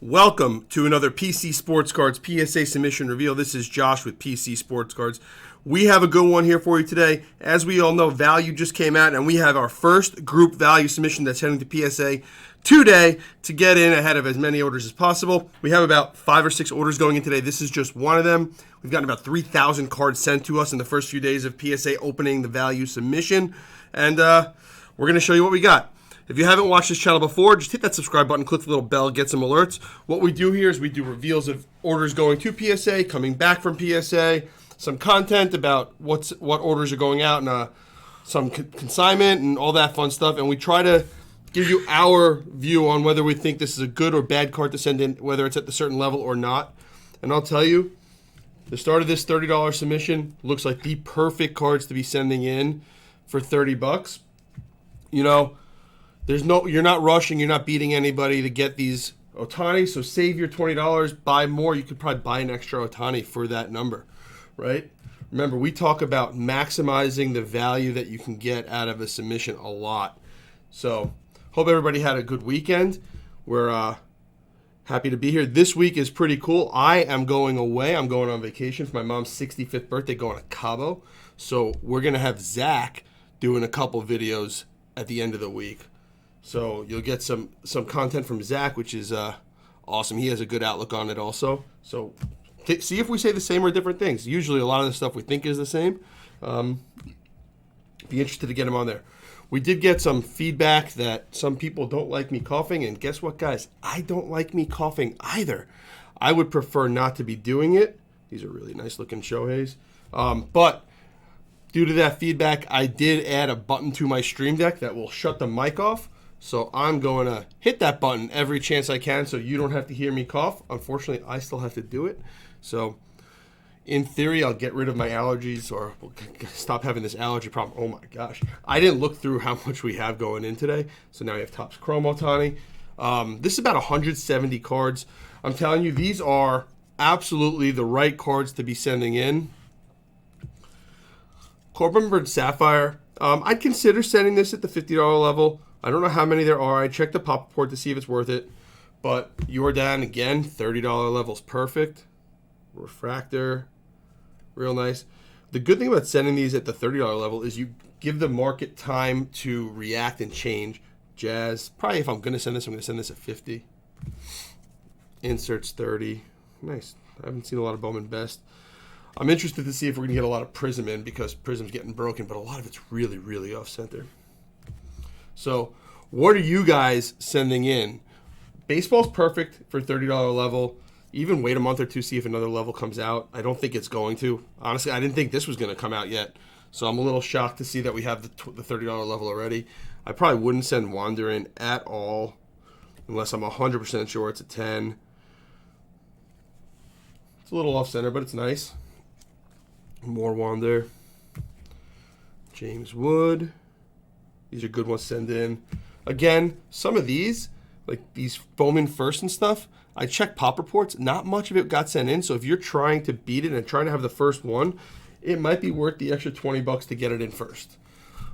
Welcome to another PC Sportscards PSA submission reveal. This is Josh with PC Sportscards. We have a good one here for you today. As we all know, value just came out, and we have our first group value submission that's heading to PSA today to get in ahead of as many orders as possible. We have about 5 or 6 orders going in today. This is just one of them. We've gotten about 3,000 cards sent to us in the first few days of PSA opening the value submission, and we're going to show you what we got. If you haven't watched this channel before, just hit that subscribe button, click the little bell, get some alerts. What we do here is we do reveals of orders going to PSA, coming back from PSA, some content about what orders are going out, and some consignment and all that fun stuff. And we try to give you our view on whether we think this is a good or bad card to send in, whether it's at the certain level or not. And I'll tell you, the start of this $30 submission looks like the perfect cards to be sending in for 30 bucks. You know, you're not rushing, you're not beating anybody to get these Ohtani, so save your $20, buy more. You could probably buy an extra Ohtani for that number, right? Remember, we talk about maximizing the value that you can get out of a submission a lot. So, hope everybody had a good weekend. We're happy to be here. This week is pretty cool. I am going away. I'm going on vacation for my mom's 65th birthday, going to Cabo. So, we're going to have Zach doing a couple videos at the end of the week. So you'll get some content from Zach, which is awesome. He has a good outlook on it also. So see if we say the same or different things. Usually a lot of the stuff we think is the same. Be interested to get him on there. We did get some feedback that some people don't like me coughing. And guess what, guys? I don't like me coughing either. I would prefer not to be doing it. These are really nice looking Shoheis. But due to that feedback, I did add a button to my Stream Deck that will shut the mic off. So I'm going to hit that button every chance I can so you don't have to hear me cough. Unfortunately, I still have to do it. So in theory, I'll get rid of my allergies or stop having this allergy problem. Oh my gosh. I didn't look through how much we have going in today. So now we have Topps Chrome Ohtani. This is about 170 cards. I'm telling you, these are absolutely the right cards to be sending in. Corbin Bird Sapphire. I'd consider sending this at the $50 level. I don't know how many there are. I checked the pop report to see if it's worth it. But Jordan, again, $30 level's perfect. Refractor, real nice. The good thing about sending these at the $30 level is you give the market time to react and change. Jazz, probably if I'm going to send this, I'm going to send this at 50. Inserts 30. Nice. I haven't seen a lot of Bowman Best. I'm interested to see if we're going to get a lot of Prism in because Prism's getting broken, but a lot of it's really, really off-center. So, what are you guys sending in? Baseball's perfect for $30 level. Even wait a month or two, see if another level comes out. I don't think it's going to. Honestly, I didn't think this was going to come out yet. So, I'm a little shocked to see that we have the $30 level already. I probably wouldn't send Wander in at all unless I'm 100% sure it's a 10. It's a little off-center, but it's nice. More Wander. James Wood. These are good ones to send in. Again, some of these, like these Bowman first and stuff, I checked pop reports. Not much of it got sent in. So if you're trying to beat it and trying to have the first one, it might be worth the extra 20 bucks to get it in first.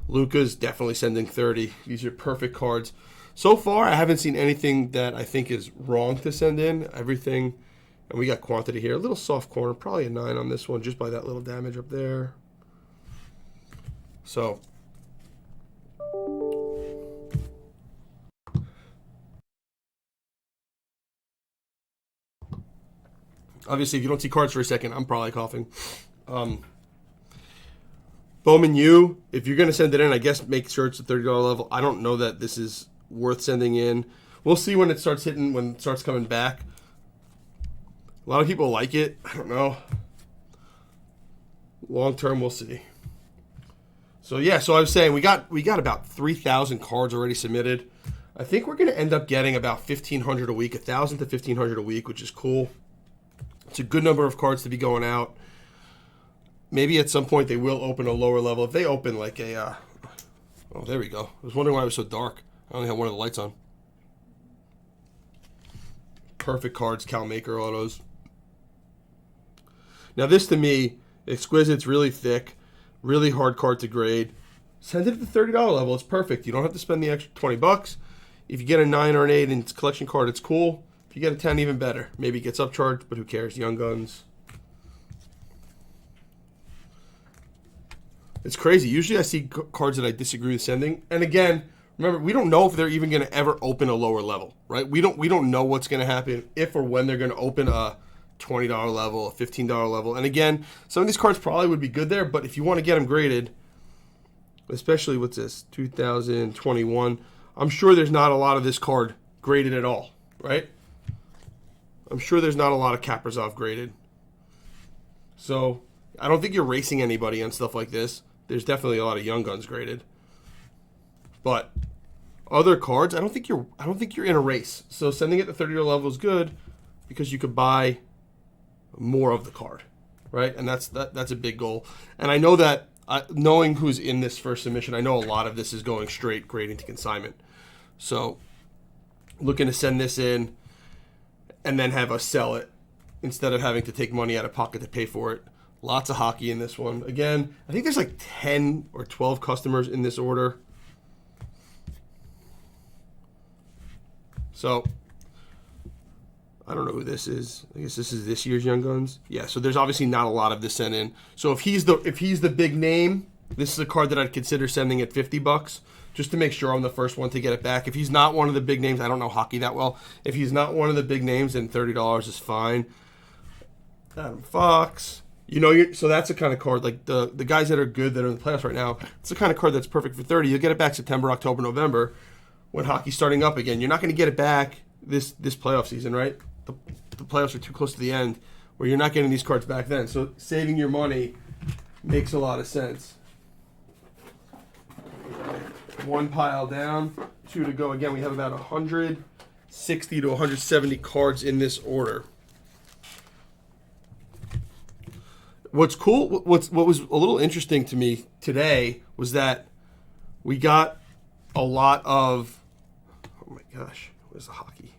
Luka's definitely sending 30. These are perfect cards. So far, I haven't seen anything that I think is wrong to send in. Everything, and we got quantity here. A little soft corner, probably a 9 on this one, just by that little damage up there. So obviously, if you don't see cards for a second, I'm probably coughing. Bowman U, if you're going to send it in, I guess make sure it's a $30 level. I don't know that this is worth sending in. We'll see when it starts hitting, when it starts coming back. A lot of people like it. I don't know. Long term, we'll see. So, yeah, so I was saying we got about 3,000 cards already submitted. I think we're going to end up getting about 1,500 a week, 1,000 to 1,500 a week, which is cool. It's a good number of cards to be going out. Maybe at some point they will open a lower level. If they open like a... oh, there we go. I was wondering why it was so dark. I only have one of the lights on. Perfect cards, Cal Maker autos. Now this to me, exquisite's really thick, really hard card to grade. Send it at the $30 level. It's perfect. You don't have to spend the extra 20 bucks. If you get a 9 or an 8 and it's a collection card, it's cool. If If you get a 10, even better. Maybe it gets upcharged, but who cares? Young Guns. It's crazy. Usually I see cards that I disagree with sending. And again, remember, we don't know if they're even going to ever open a lower level, right? We don't know what's going to happen, if or when they're going to open a $20 level, a $15 level. And again, some of these cards probably would be good there, but if you want to get them graded, especially what's this, 2021, I'm sure there's not a lot of this card graded at all, right? I'm sure there's not a lot of Kaprizov graded. So I don't think you're racing anybody on stuff like this. There's definitely a lot of Young Guns graded. But other cards, I don't think you're in a race. So sending it to $30 level is good because you could buy more of the card, right? And that's a big goal. And I know that knowing who's in this first submission, I know a lot of this is going straight grading to consignment. So looking to send this in and then have us sell it instead of having to take money out of pocket to pay for it. Lots of hockey in this one. Again, I think there's like 10 or 12 customers in this order. So I don't know who this is. I guess this is this year's Young Guns. Yeah, so there's obviously not a lot of this sent in. So if he's the big name, this is a card that I'd consider sending at $50 just to make sure I'm the first one to get it back. If he's not one of the big names, I don't know hockey that well. If he's not one of the big names, then $30 is fine. Adam Fox. So that's the kind of card, like the guys that are good that are in the playoffs right now, it's the kind of card that's perfect for 30. You'll get it back September, October, November when hockey's starting up again. You're not going to get it back this playoff season, right? The playoffs are too close to the end where you're not getting these cards back then. So saving your money makes a lot of sense. One pile down, 2 to go. Again, we have about 160 to 170 cards in this order. What's cool, what was a little interesting to me today was that we got a lot of, oh my gosh, where's the hockey?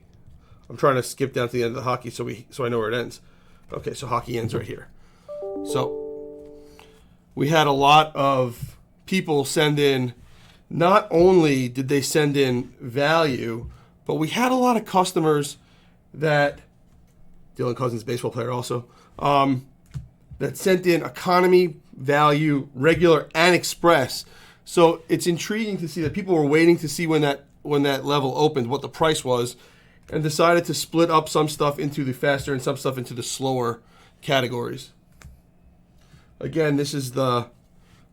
I'm trying to skip down to the end of the hockey so I know where it ends. Okay, so hockey ends right here. So we had a lot of people send in, not only did they send in value, but we had a lot of customers that, Dylan Cousins, baseball player also, that sent in economy, value, regular, and express. So it's intriguing to see that people were waiting to see when that level opened, what the price was, and decided to split up some stuff into the faster and some stuff into the slower categories. Again, this is the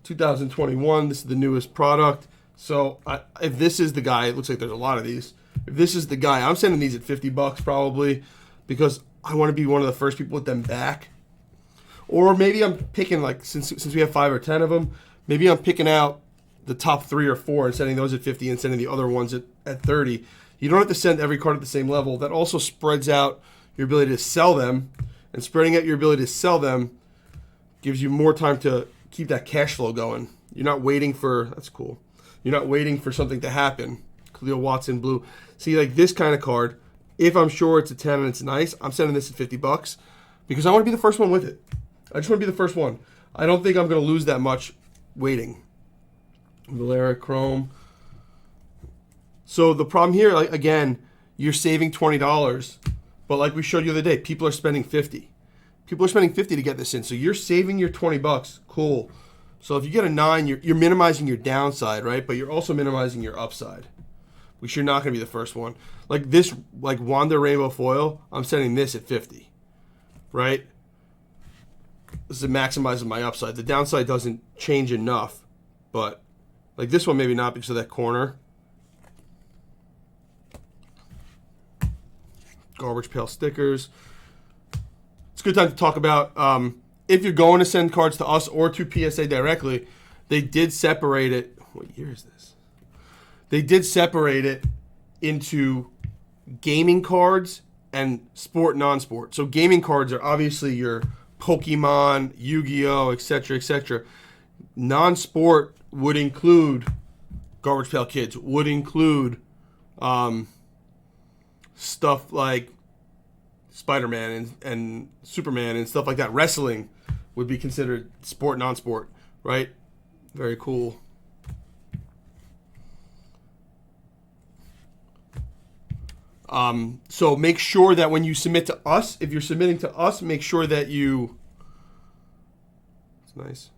2021. This is the newest product. So if this is the guy, it looks like there's a lot of these. If this is the guy, I'm sending these at $50 probably because I want to be one of the first people with them back. Or maybe I'm picking, like, since we have 5 or 10 of them, maybe I'm picking out the top 3 or 4 and sending those at 50 and sending the other ones at 30. You don't have to send every card at the same level. That also spreads out your ability to sell them. And spreading out your ability to sell them gives you more time to keep that cash flow going. You're not waiting for, that's cool. You're not waiting for something to happen. Cleo Watson blue. See, like this kind of card, if I'm sure it's a 10 and it's nice, I'm sending this at $50 because I want to be the first one with it. I just want to be the first one. I don't think I'm going to lose that much waiting. Valera Chrome. So the problem here, like, again, you're saving $20, but like we showed you the other day, people are spending $50. People are spending $50 to get this in, so you're saving your $20. Cool. So if you get a 9, you're minimizing your downside, right? But you're also minimizing your upside, which you're not going to be the first one. Like this, like Wanda Rainbow Foil, I'm sending this at $50, right? This is maximizing my upside. The downside doesn't change enough, but like this one maybe not because of that corner. Garbage pail stickers. It's a good time to talk about if you're going to send cards to us or to PSA directly, they did separate it. What year is this? They did separate it into gaming cards and sport, non-sport. So gaming cards are obviously your Pokemon, Yu-Gi-Oh, etc., etc. Non-sport would include Garbage Pail Kids, would include stuff like Spider-Man and Superman and stuff like that. Wrestling would be considered sport, non-sport, right? Very cool. So make sure that when you submit to us, if you're submitting to us, make sure that you... It's nice.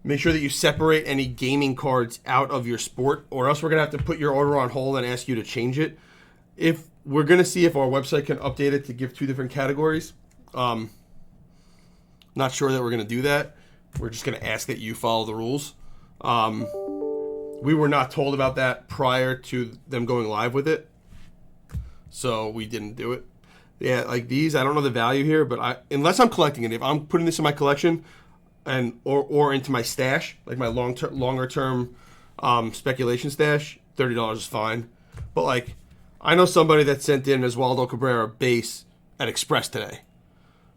Make sure that you separate any gaming cards out of your sport, or else we're going to have to put your order on hold and ask you to change it. If we're going to see if our website can update it to give 2 different categories. Not sure that we're going to do that. We're just going to ask that you follow the rules. We were not told about that prior to them going live with it, so we didn't do it. Yeah, like these, I don't know the value here, but unless I'm collecting it, if I'm putting this in my collection and or into my stash, like my longer term speculation stash, $30 is fine. But like, I know somebody that sent in Oswaldo Cabrera base at Express today,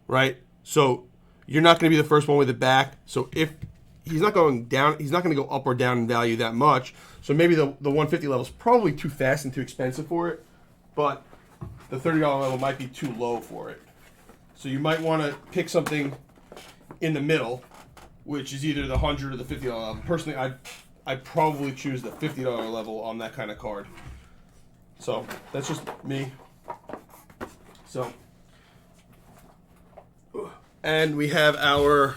right? So you're not going to be the first one with it back. So if he's not going down, he's not going to go up or down in value that much. So maybe the 150 level is probably too fast and too expensive for it, but the $30 level might be too low for it. So you might want to pick something in the middle, which is either the $100 or the $50 level. Personally, I'd probably choose the $50 level on that kind of card. So that's just me. So, and we have our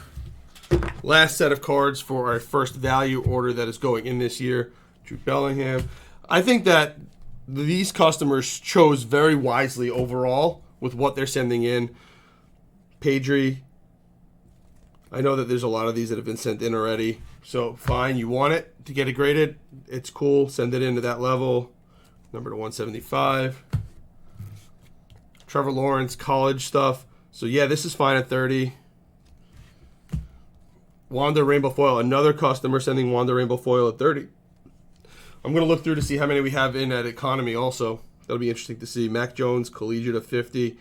last set of cards for our first value order that is going in this year. Jude Bellingham. I think that these customers chose very wisely overall with what they're sending in. Pedri. I know that there's a lot of these that have been sent in already. So fine, you want it to get it graded. It's cool. Send it into that level. Number to 175. Trevor Lawrence, college stuff. So yeah, this is fine at 30. Wanda Rainbow Foil. Another customer sending Wanda Rainbow Foil at 30. I'm going to look through to see how many we have in at economy also. That'll be interesting to see. Mac Jones, collegiate of 50.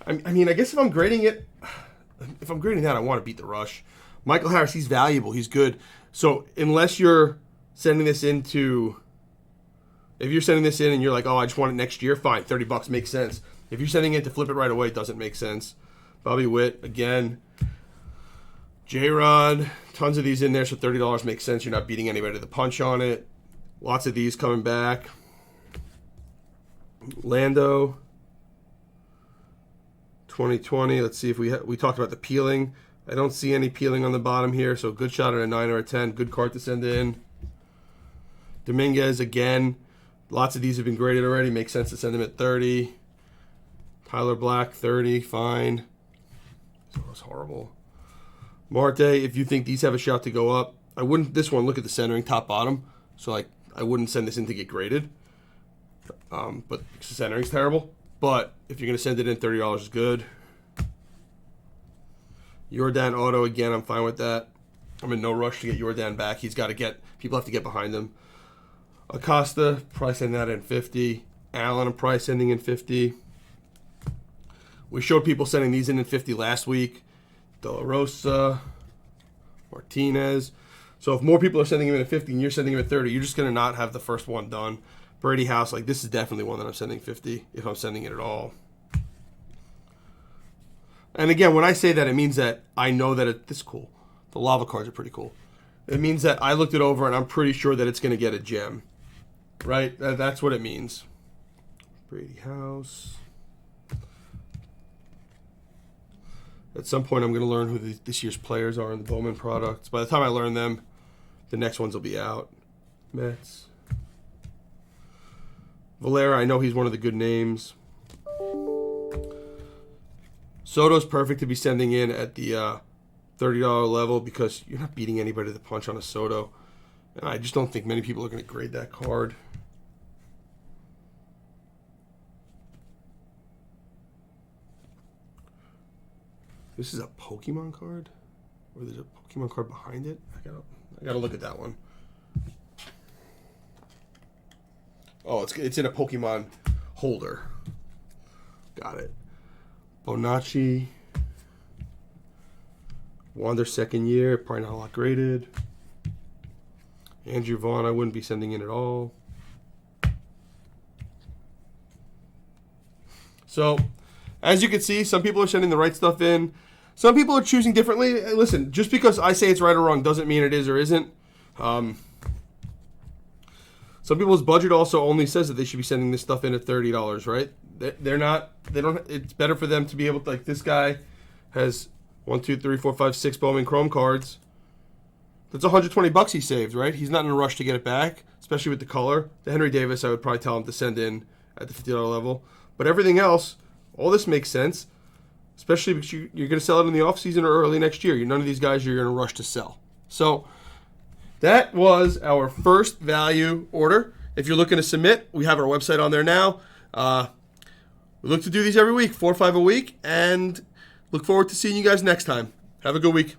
I mean, I guess if I'm grading it, if I'm grading that, I want to beat the rush. Michael Harris, he's valuable. He's good. So unless you're sending this into, if you're sending this in and you're like, oh, I just want it next year, fine, $30 makes sense. If you're sending it to flip it right away, it doesn't make sense. Bobby Witt, again. J-Rod, tons of these in there, so $30 makes sense. You're not beating anybody to the punch on it. Lots of these coming back. Lando, 2020. Let's see if we talked about the peeling. I don't see any peeling on the bottom here, so good shot at a 9 or a 10. Good card to send in. Dominguez, again. Lots of these have been graded already. Makes sense to send them at 30. Tyler Black, 30. Fine. That was horrible. Marte, if you think these have a shot to go up, I wouldn't. This one, look at the centering, top, bottom. So like, I wouldn't send this in to get graded. But the centering's terrible. But if you're going to send it in, $30 is good. Jordan Auto, again, I'm fine with that. I'm in no rush to get Jordan back. He's got to get, people have to get behind him. Acosta, probably send that in 50. Allen, I'm probably sending in 50. We showed people sending these in 50 last week. De La Rosa, Martinez. So if more people are sending him in at 50 and you're sending him at 30, you're just going to not have the first one done. Brady House, like this is definitely one that I'm sending 50 if I'm sending it at all. And again, when I say that, it means that I know that this is cool. The lava cards are pretty cool. It means that I looked it over and I'm pretty sure that it's going to get a gem. Right? That's what it means. Brady House. At some point, I'm going to learn who this year's players are in the Bowman products. By the time I learn them, the next ones will be out. Mets. Valera, I know he's one of the good names. Soto's perfect to be sending in at the $30 level because you're not beating anybody to the punch on a Soto. And I just don't think many people are going to grade that card. This is a Pokemon card? Or there's a Pokemon card behind it? I gotta look at that one. Oh, it's in a Pokemon holder. Got it. Bonacci. Wander second year, probably not a lot graded. Andrew Vaughn, I wouldn't be sending in at all. So, as you can see, some people are sending the right stuff in. Some people are choosing differently. Listen, just because I say it's right or wrong doesn't mean it is or isn't. Some some people's budget also only says that they should be sending this stuff in at $30, right? They're not. They don't. It's better for them to be able to, like, this guy has 1, 2, 3, 4, 5, 6 Bowman Chrome cards. That's $120 he saved, right? He's not in a rush to get it back, especially with the color. The Henry Davis, I would probably tell him to send in at the $50 level. But everything else, all this makes sense, especially because you're going to sell it in the offseason or early next year. None of these guys you're going to rush to sell. So that was our first value order. If you're looking to submit, we have our website on there now. We look to do these every week, 4 or 5 a week, and look forward to seeing you guys next time. Have a good week.